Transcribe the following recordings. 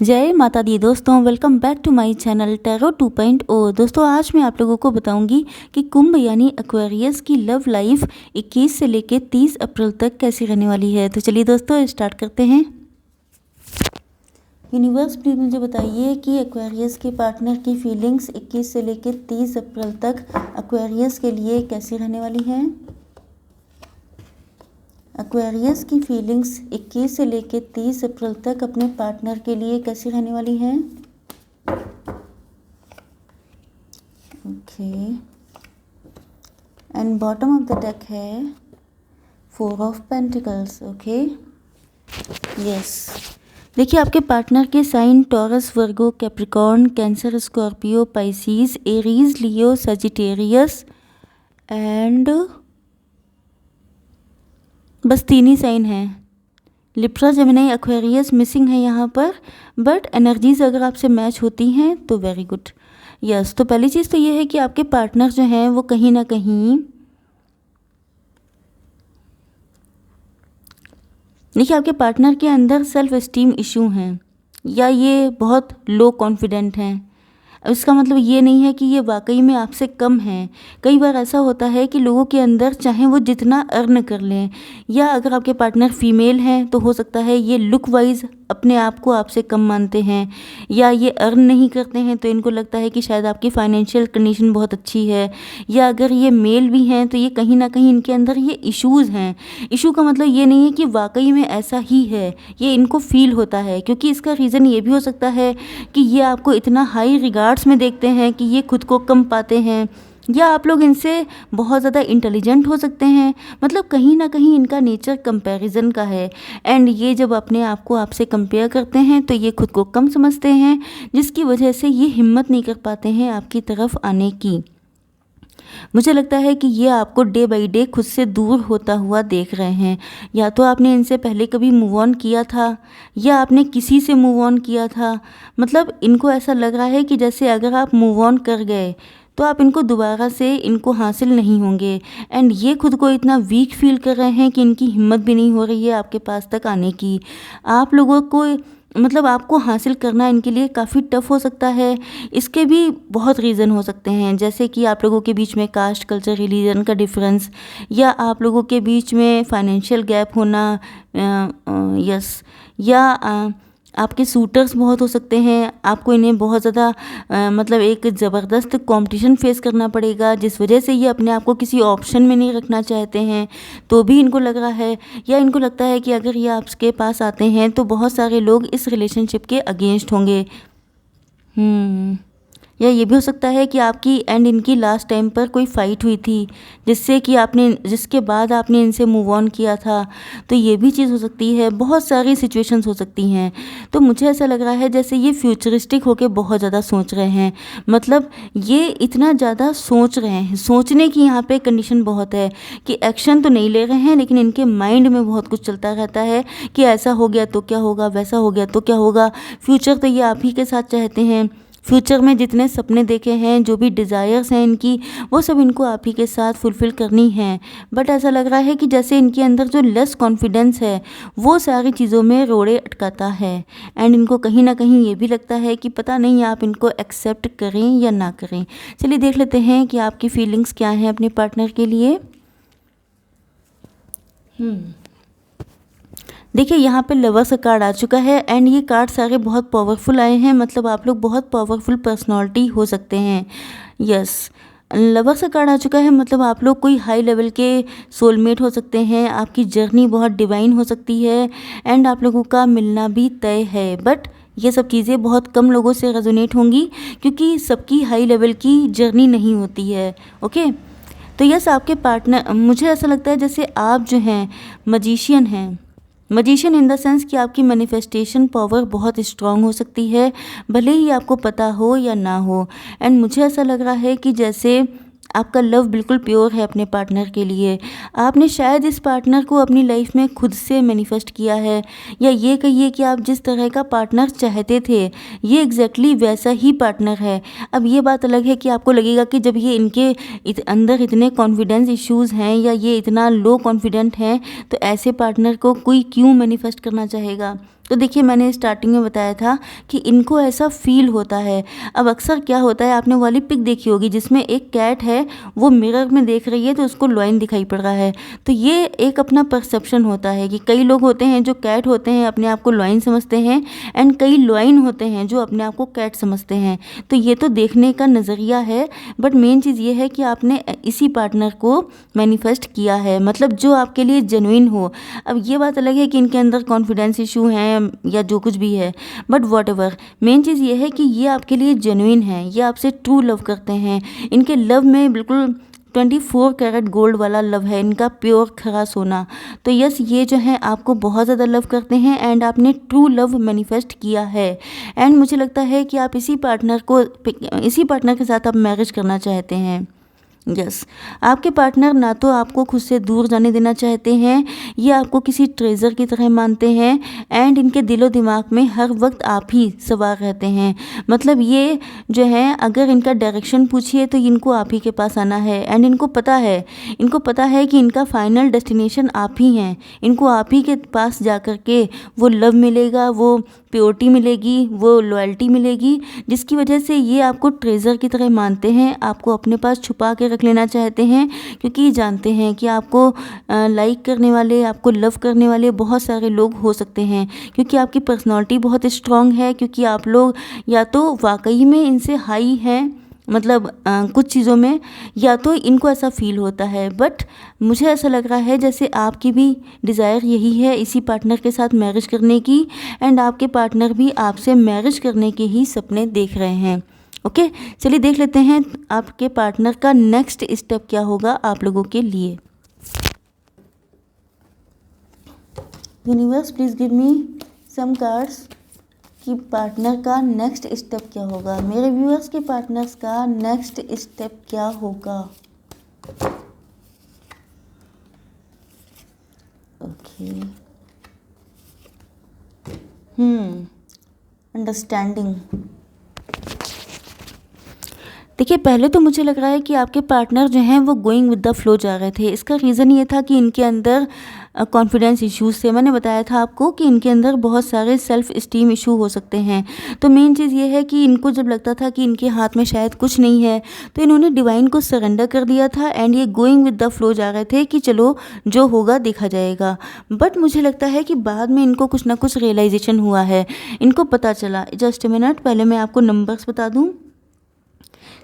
जय माता दी दोस्तों, welcome back to my channel tarot 2.0। दोस्तों आज मैं आप लोगों को बताऊंगी कि कुंभ यानी एक्वेरियस की लव लाइफ 21 से लेकर 30 अप्रैल तक कैसी रहने वाली है। तो चलिए दोस्तों स्टार्ट करते हैं। यूनिवर्स प्लीज मुझे बताइए कि एक्वेरियस के पार्टनर की फीलिंग्स 21 से लेकर 30 अप्रैल तक एक्वेरियस के लिए कैसी रहने वाली है। एक्वेरियस की फीलिंग्स 21 से लेकर 30 अप्रैल तक अपने पार्टनर के लिए कैसी रहने वाली है। Okay, and bottom of the deck है 4 ऑफ पेंटिकल्स। ओके, यस, देखिए आपके पार्टनर के sign Taurus, Virgo, Capricorn, Cancer, Scorpio, Pisces, Aries, Leo, Sagittarius and बस 3 ही साइन हैं। लिब्रा, जेमिनी, एक्वेरियस मिसिंग है यहाँ पर, बट एनर्जीज अगर आपसे मैच होती हैं तो वेरी गुड। यस, तो पहली चीज़ तो ये है कि आपके पार्टनर जो हैं वो कहीं ना कहीं, देखिए आपके पार्टनर के अंदर सेल्फ एस्टीम इशू हैं या ये बहुत लो कॉन्फिडेंट हैं। इसका मतलब ये नहीं है कि ये वाकई में आपसे कम है। कई बार ऐसा होता है कि लोगों के अंदर चाहे वो जितना अर्न कर लें, या अगर आपके पार्टनर फीमेल हैं तो हो सकता है ये लुक वाइज अपने आप को आपसे कम मानते हैं, या ये अर्न नहीं करते हैं तो इनको लगता है कि शायद आपकी फाइनेंशियल कंडीशन बहुत अच्छी है, या अगर ये मेल भी हैं तो ये कहीं ना कहीं इनके अंदर ये इश्यूज़ हैं। इशू का मतलब ये नहीं है कि वाकई में ऐसा ही है, ये इनको फील होता है, क्योंकि इसका रीज़न ये भी हो सकता है कि ये आपको इतना हाई रिगार्ड्स में देखते हैं कि ये खुद को कम पाते हैं, या आप लोग इनसे बहुत ज़्यादा इंटेलिजेंट हो सकते हैं। मतलब कहीं ना कहीं इनका नेचर कंपैरिजन का है, एंड ये जब अपने आप को आपसे कंपेयर करते हैं तो ये खुद को कम समझते हैं, जिसकी वजह से ये हिम्मत नहीं कर पाते हैं आपकी तरफ आने की। मुझे लगता है कि ये आपको डे बाई डे खुद से दूर होता हुआ देख रहे हैं। या तो आपने इनसे पहले कभी मूव ऑन किया था, या आपने किसी से मूव ऑन किया था। मतलब इनको ऐसा लग रहा है कि जैसे अगर आप मूव ऑन कर गए तो आप इनको दोबारा से इनको हासिल नहीं होंगे, एंड ये खुद को इतना वीक फील कर रहे हैं कि इनकी हिम्मत भी नहीं हो रही है आपके पास तक आने की। आप लोगों को मतलब आपको हासिल करना इनके लिए काफ़ी टफ हो सकता है। इसके भी बहुत रीज़न हो सकते हैं, जैसे कि आप लोगों के बीच में कास्ट, कल्चर, रिलीजन का डिफरेंस, या आप लोगों के बीच में फाइनेंशियल गैप होना, यस, या आपके सूटर्स बहुत हो सकते हैं। आपको इन्हें बहुत ज़्यादा मतलब एक ज़बरदस्त कंपटीशन फेस करना पड़ेगा, जिस वजह से ये अपने आप को किसी ऑप्शन में नहीं रखना चाहते हैं, तो भी इनको लग रहा है, या इनको लगता है कि अगर ये आपके पास आते हैं तो बहुत सारे लोग इस रिलेशनशिप के अगेंस्ट होंगे। या ये भी हो सकता है कि आपकी एंड इनकी लास्ट टाइम पर कोई फ़ाइट हुई थी, जिसके बाद आपने इनसे मूव ऑन किया था, तो ये भी चीज़ हो सकती है। बहुत सारी सिचुएशंस हो सकती हैं। तो मुझे ऐसा लग रहा है जैसे ये फ्यूचरिस्टिक होके बहुत ज़्यादा सोच रहे हैं। मतलब ये इतना ज़्यादा सोच रहे हैं, सोचने की यहाँ पे कंडीशन बहुत है कि एक्शन तो नहीं ले रहे हैं, लेकिन इनके माइंड में बहुत कुछ चलता रहता है कि ऐसा हो गया तो क्या होगा, वैसा हो गया तो क्या होगा। फ्यूचर तो ये आप ही के साथ चाहते हैं। फ्यूचर में जितने सपने देखे हैं, जो भी डिज़ायर्स हैं इनकी, वो सब इनको आप ही के साथ फुलफ़िल करनी है। बट ऐसा लग रहा है कि जैसे इनके अंदर जो लेस कॉन्फिडेंस है वो सारी चीज़ों में रोड़े अटकाता है, एंड इनको कहीं ना कहीं ये भी लगता है कि पता नहीं आप इनको एक्सेप्ट करें या ना करें। चलिए देख लेते हैं कि आपकी फीलिंग्स क्या हैं अपने पार्टनर के लिए। देखिए यहाँ पे लवर्स का कार्ड आ चुका है, एंड ये कार्ड सारे बहुत पावरफुल आए हैं। मतलब आप लोग बहुत पावरफुल पर्सनालिटी हो सकते हैं। यस, लवर्स का कार्ड आ चुका है, मतलब आप लोग कोई हाई लेवल के सोलमेट हो सकते हैं। आपकी जर्नी बहुत डिवाइन हो सकती है, एंड आप लोगों का मिलना भी तय है। बट ये सब चीज़ें बहुत कम लोगों से रेजोनेट होंगी, क्योंकि सबकी हाई लेवल की जर्नी नहीं होती है। ओके, तो यस, आपके पार्टनर, मुझे ऐसा लगता है जैसे आप जो हैं मजिशियन हैं। मजिशियन इन द सेंस कि आपकी मैनिफेस्टेशन पावर बहुत स्ट्रांग हो सकती है, भले ही आपको पता हो या ना हो। एंड मुझे ऐसा लग रहा है कि जैसे आपका लव बिल्कुल प्योर है अपने पार्टनर के लिए। आपने शायद इस पार्टनर को अपनी लाइफ में खुद से मैनिफेस्ट किया है, या ये कहिए कि आप जिस तरह का पार्टनर चाहते थे ये एग्जैक्टली वैसा ही पार्टनर है। अब ये बात अलग है कि आपको लगेगा कि जब ये इनके अंदर इतने कॉन्फिडेंस इश्यूज़ हैं, या ये इतना लो कॉन्फिडेंट हैं, तो ऐसे पार्टनर को कोई क्यों मैनिफेस्ट करना चाहेगा। तो देखिए मैंने स्टार्टिंग में बताया था कि इनको ऐसा फील होता है। अब अक्सर क्या होता है, आपने वो वाली पिक देखी होगी जिसमें एक कैट है, वो मिरर में देख रही है तो उसको लॉयन दिखाई पड़ रहा है। तो ये एक अपना परसेप्शन होता है कि कई लोग होते हैं जो कैट होते हैं अपने आप को लॉयन समझते हैं, एंड कई लॉयन होते हैं जो अपने आप को कैट समझते हैं। तो ये तो देखने का नज़रिया है, बट मेन चीज़ ये है कि आपने इसी पार्टनर को मैनिफेस्ट किया है, मतलब जो आपके लिए जेन्युइन हो। अब ये बात अलग है कि इनके अंदर कॉन्फिडेंस इशू हैं या जो कुछ भी है, बट व्हाटएवर, मेन चीज़ ये है कि ये आपके लिए जेन्युइन है, ये आपसे ट्रू लव करते हैं। इनके लव में बिल्कुल 24 कैरेट गोल्ड वाला लव है इनका, प्योर खरा सोना। तो यस, ये जो है आपको बहुत ज़्यादा लव करते हैं एंड आपने ट्रू लव मैनिफेस्ट किया है। एंड मुझे लगता है कि आप इसी पार्टनर के साथ आप मैरिज करना चाहते हैं। यस, आपके पार्टनर ना तो आपको खुद से दूर जाने देना चाहते हैं, ये आपको किसी ट्रेजर की तरह मानते हैं, एंड इनके दिलो दिमाग में हर वक्त आप ही सवार रहते हैं। मतलब ये जो है, अगर इनका डायरेक्शन पूछिए तो इनको आप ही के पास आना है, एंड इनको पता है कि इनका फाइनल डेस्टिनेशन आप ही हैं। इनको आप ही के पास जा कर के वो लव मिलेगा, वो प्योरिटी मिलेगी, वो लॉयल्टी मिलेगी, जिसकी वजह से ये आपको ट्रेजर की तरह मानते हैं, आपको अपने पास छुपा के रख लेना चाहते हैं, क्योंकि ये जानते हैं कि आपको लाइक करने वाले, आपको लव करने वाले बहुत सारे लोग हो सकते हैं, क्योंकि आपकी पर्सनालिटी बहुत स्ट्रांग है, क्योंकि आप लोग या तो वाकई में इनसे हाई हैं, मतलब कुछ चीज़ों में, या तो इनको ऐसा फील होता है। बट मुझे ऐसा लग रहा है जैसे आपकी भी डिज़ायर यही है इसी पार्टनर के साथ मैरिज करने की, एंड आपके पार्टनर भी आपसे मैरिज करने के ही सपने देख रहे हैं। ओके, चलिए देख लेते हैं आपके पार्टनर का नेक्स्ट स्टेप क्या होगा आप लोगों के लिए। Universe please give me some cards कि पार्टनर का नेक्स्ट स्टेप क्या होगा। मेरे व्यूअर्स के पार्टनर्स का नेक्स्ट स्टेप क्या होगा। Okay, understanding. देखिए, पहले तो मुझे लग रहा है कि आपके पार्टनर जो हैं वो गोइंग विद द फ्लो जा रहे थे। इसका रीज़न ये था कि इनके अंदर कॉन्फिडेंस इश्यूज़ थे। मैंने बताया था आपको कि इनके अंदर बहुत सारे सेल्फ इस्टीम इशू हो सकते हैं। तो मेन चीज़ ये है कि इनको जब लगता था कि इनके हाथ में शायद कुछ नहीं है, तो इन्होंने डिवाइन को सरेंडर कर दिया था, एंड ये गोइंग विद द फ्लो जा रहे थे कि चलो जो होगा देखा जाएगा। बट मुझे लगता है कि बाद में इनको कुछ ना कुछ रियलाइजेशन हुआ है, इनको पता चला। जस्ट मिनट, पहले मैं आपको नंबर्स बता दूँ।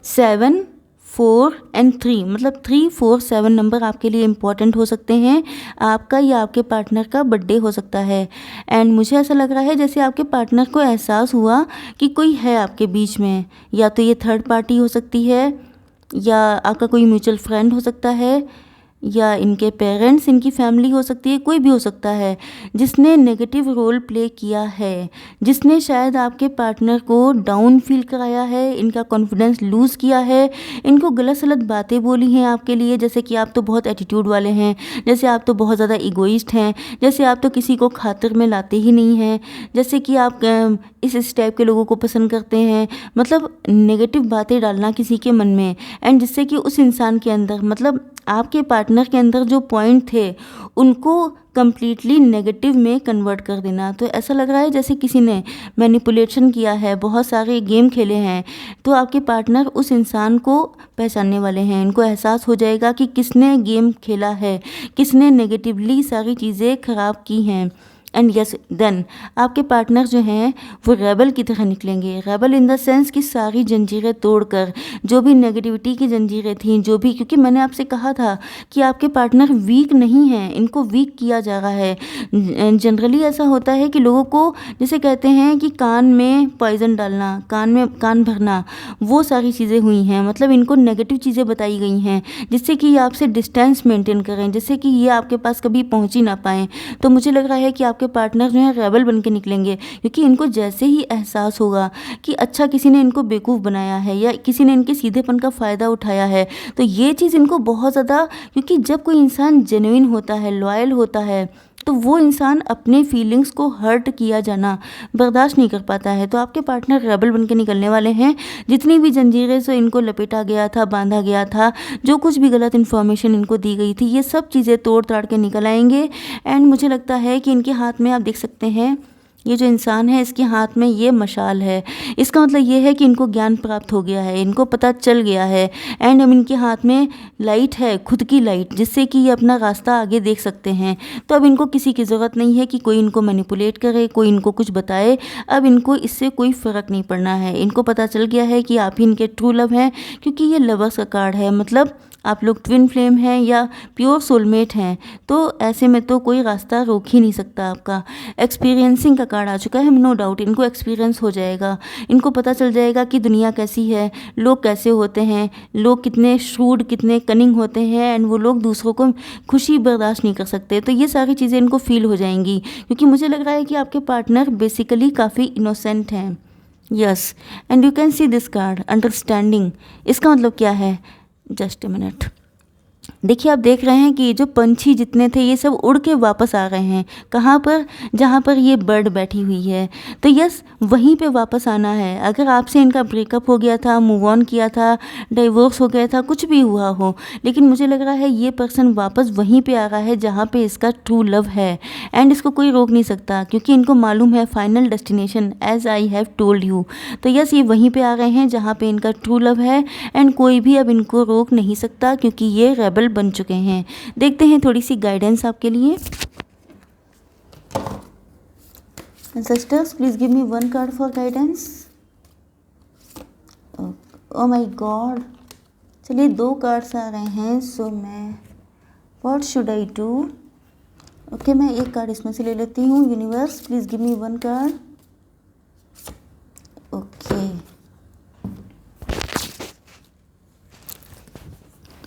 7, 4 एंड 3, मतलब 3, 4, 7 नंबर आपके लिए इम्पॉर्टेंट हो सकते हैं। आपका या आपके पार्टनर का बर्थडे हो सकता है, एंड मुझे ऐसा लग रहा है जैसे आपके पार्टनर को एहसास हुआ कि कोई है आपके बीच में, या तो ये थर्ड पार्टी हो सकती है, या आपका कोई म्यूचुअल फ्रेंड हो सकता है, या इनके पेरेंट्स, इनकी फैमिली हो सकती है, कोई भी हो सकता है जिसने नेगेटिव रोल प्ले किया है, जिसने शायद आपके पार्टनर को डाउन फील कराया है, इनका कॉन्फिडेंस लूज़ किया है, इनको गलत सलत बातें बोली हैं आपके लिए, जैसे कि आप तो बहुत एटीट्यूड वाले हैं, जैसे आप तो बहुत ज़्यादा इगोइस्ट हैं, जैसे आप तो किसी को खातिर में लाते ही नहीं हैं, जैसे कि आप इस टाइप के लोगों को पसंद करते हैं। मतलब नेगेटिव बातें डालना किसी के मन में, एंड जिससे कि उस इंसान के अंदर, मतलब आपके पार्टनर के अंदर जो पॉइंट थे उनको कम्प्लीटली नेगेटिव में कन्वर्ट कर देना। तो ऐसा लग रहा है जैसे किसी ने मैनिपुलेशन किया है, बहुत सारे गेम खेले हैं। तो आपके पार्टनर उस इंसान को पहचानने वाले हैं, इनको एहसास हो जाएगा कि किसने गेम खेला है, किसने नेगेटिवली सारी चीज़ें ख़राब की हैं। एंड यस, देन आपके पार्टनर जो हैं वो रेबल की तरह निकलेंगे। रेबल इन द सेंस कि सारी जंजीरें तोड़कर, जो भी नेगेटिविटी की जंजीरें थीं, जो भी, क्योंकि मैंने आपसे कहा था कि आपके पार्टनर वीक नहीं हैं, इनको वीक किया जा रहा है। जनरली ऐसा होता है कि लोगों को, जैसे कहते हैं कि कान में पॉइजन डालना, कान भरना, वो सारी चीज़ें हुई हैं। मतलब इनको नेगेटिव चीज़ें बताई गई हैं जिससे कि ये आपसे डिस्टेंस मेंटेन करें, जिससे कि ये आपके पास कभी पहुँच ही ना पाएँ। तो मुझे लग रहा है कि आपके पार्टनर जो है रेबल बन के निकलेंगे, क्योंकि इनको जैसे ही एहसास होगा कि अच्छा किसी ने इनको बेवकूफ़ बनाया है या किसी ने इनके सीधेपन का फ़ायदा उठाया है, तो ये चीज़ इनको बहुत ज़्यादा, क्योंकि जब कोई इंसान जेन्युइन होता है, लॉयल होता है, तो वो इंसान अपने फीलिंग्स को हर्ट किया जाना बर्दाश्त नहीं कर पाता है। तो आपके पार्टनर रेबल बन के निकलने वाले हैं। जितनी भी जंजीरें से इनको लपेटा गया था, बांधा गया था, जो कुछ भी गलत इन्फॉर्मेशन इनको दी गई थी, ये सब चीज़ें तोड़ ताड़ के निकल आएंगे। एंड मुझे लगता है कि इनके हाथ में आप देख सकते हैं ये जो इंसान है इसके हाथ में ये मशाल है, इसका मतलब ये है कि इनको ज्ञान प्राप्त हो गया है, इनको पता चल गया है। एंड अब इनके हाथ में लाइट है, खुद की लाइट, जिससे कि ये अपना रास्ता आगे देख सकते हैं। तो अब इनको किसी की ज़रूरत नहीं है कि कोई इनको मैनिपुलेट करे, कोई इनको कुछ बताए। अब इनको इससे कोई फ़र्क नहीं पड़ना है। इनको पता चल गया है कि आप ही इनके ट्रू लव हैं, क्योंकि ये लवर्स का कार्ड है, मतलब आप लोग ट्विन फ्लेम हैं या प्योर सोलमेट हैं। तो ऐसे में तो कोई रास्ता रोक ही नहीं सकता आपका। एक्सपीरियंसिंग का कार्ड आ चुका है, नो डाउट इनको एक्सपीरियंस हो जाएगा। इनको पता चल जाएगा कि दुनिया कैसी है, लोग कैसे होते हैं, लोग कितने श्रूड, कितने कनिंग होते हैं, एंड वो लोग दूसरों को खुशी बर्दाश्त नहीं कर सकते। तो ये सारी चीज़ें इनको फील हो जाएंगी, क्योंकि मुझे लग रहा है कि आपके पार्टनर बेसिकली काफ़ी इनोसेंट हैं। Yes, and you can see this card understanding. इसका मतलब क्या है, जस्ट ए मिनट। देखिए, आप देख रहे हैं कि ये जो पंछी जितने थे ये सब उड़ के वापस आ रहे हैं। कहाँ पर, जहाँ पर ये बर्ड बैठी हुई है। तो यस, वहीं पे वापस आना है। अगर आपसे इनका ब्रेकअप हो गया था, मूव ऑन किया था, डिवोर्स हो गया था, कुछ भी हुआ हो, लेकिन मुझे लग रहा है ये पर्सन वापस वहीं पे आ रहा है जहाँ पे इसका ट्रू लव है। एंड इसको कोई रोक नहीं सकता, क्योंकि इनको मालूम है final destination, as I have told you. तो यस, ये वहीं पे आ रहे हैं जहाँ पे इनका ट्रू लव है, एंड कोई भी अब इनको रोक नहीं सकता, क्योंकि ये रेबल बन चुके हैं। देखते हैं थोड़ी सी गाइडेंस आपके लिए। Sisters, please give me one card for guidance. Oh my God, चलिए 2 कार्ड्स आ रहे हैं। सो मैं what should I do. Okay, मैं एक कार्ड इसमें से ले लेती हूँ। Universe, please give me one card. Okay,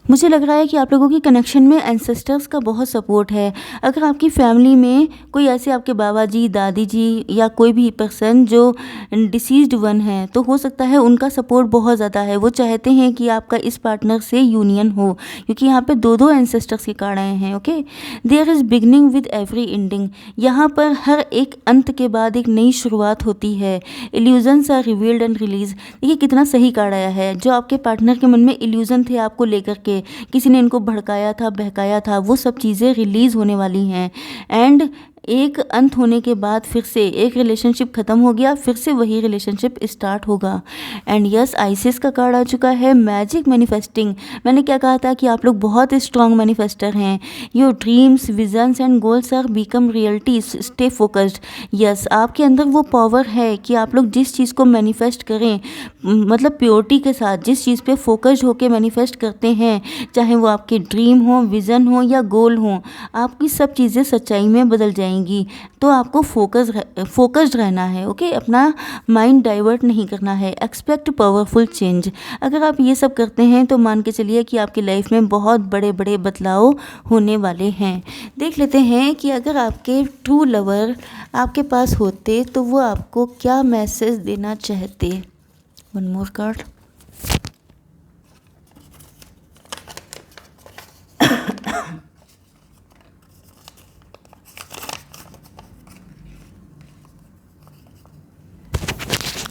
मुझे लग रहा है कि आप लोगों की कनेक्शन में एंसेस्टर्स का बहुत सपोर्ट है। अगर आपकी फैमिली में कोई ऐसे आपके बाबा जी, दादी जी या कोई भी पर्सन जो डिसीज्ड वन है, तो हो सकता है उनका सपोर्ट बहुत ज़्यादा है। वो चाहते हैं कि आपका इस पार्टनर से यूनियन हो, क्योंकि यहाँ पे 2 एंसेस्टर्स के कार्ड आए हैं। Okay, there is beginning with every ending. यहाँ पर हर एक अंत के बाद एक नई शुरुआत होती है। Illusions are revealed and release. देखिए कितना सही कार्ड आया है। जो आपके पार्टनर के मन में इल्यूजन थे आपको लेकर के, किसी ने इनको भड़काया था, बहकाया था, वो सब चीज़ें रिलीज़ होने वाली हैं। एंड एक अंत होने के बाद फिर से एक रिलेशनशिप ख़त्म हो गया, फिर से वही रिलेशनशिप स्टार्ट होगा। एंड यस, आइसिस का कार्ड आ चुका है, मैजिक मैनिफेस्टिंग। मैंने क्या कहा था कि आप लोग बहुत स्ट्रॉन्ग मैनिफेस्टर हैं। Your dreams, visions and goals are become reality, stay focused. Yes, आपके अंदर वो पावर है कि आप लोग जिस चीज़ को मैनिफेस्ट करें, मतलब प्योरिटी के साथ जिस चीज़ पे फोकस्ड होकर मैनिफेस्ट करते हैं, चाहे वो आपके ड्रीम हो, विज़न हो या गोल हो, आपकी सब चीज़ें सच्चाई में बदल जाएंगी। तो आपको फोकस्ड रहना है। ओके, अपना माइंड डाइवर्ट नहीं करना है। Expect powerful change. अगर आप ये सब करते हैं तो मान के चलिए कि आपकी लाइफ में बहुत बड़े बड़े बदलाव होने वाले हैं। देख लेते हैं कि अगर आपके ट्रू लवर आपके पास होते तो वो आपको क्या मैसेज देना चाहते। One more card.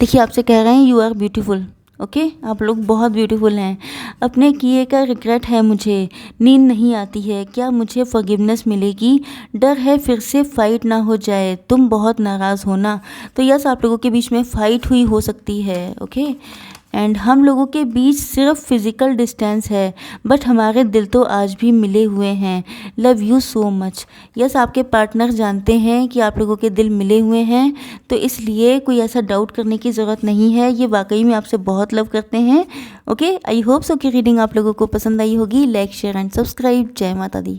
देखिए, आपसे कह रहे हैं यू आर ब्यूटीफुल। ओके, आप लोग बहुत ब्यूटीफुल हैं। अपने किए का रिग्रेट है मुझे, नींद नहीं आती है, क्या मुझे फॉरगिवनेस मिलेगी, डर है फिर से फाइट ना हो जाए, तुम बहुत नाराज़ होना। तो यस, आप लोगों के बीच में फ़ाइट हुई हो सकती है। ओके, एंड हम लोगों के बीच सिर्फ फिज़िकल डिस्टेंस है, बट हमारे दिल तो आज भी मिले हुए हैं। Love you so much. Yes, आपके पार्टनर जानते हैं कि आप लोगों के दिल मिले हुए हैं, तो इसलिए कोई ऐसा डाउट करने की ज़रूरत नहीं है। ये वाकई में आपसे बहुत लव करते हैं। ओके, आई होप सो कि रीडिंग आप लोगों को पसंद आई होगी। Like, share and subscribe. जय माता दी।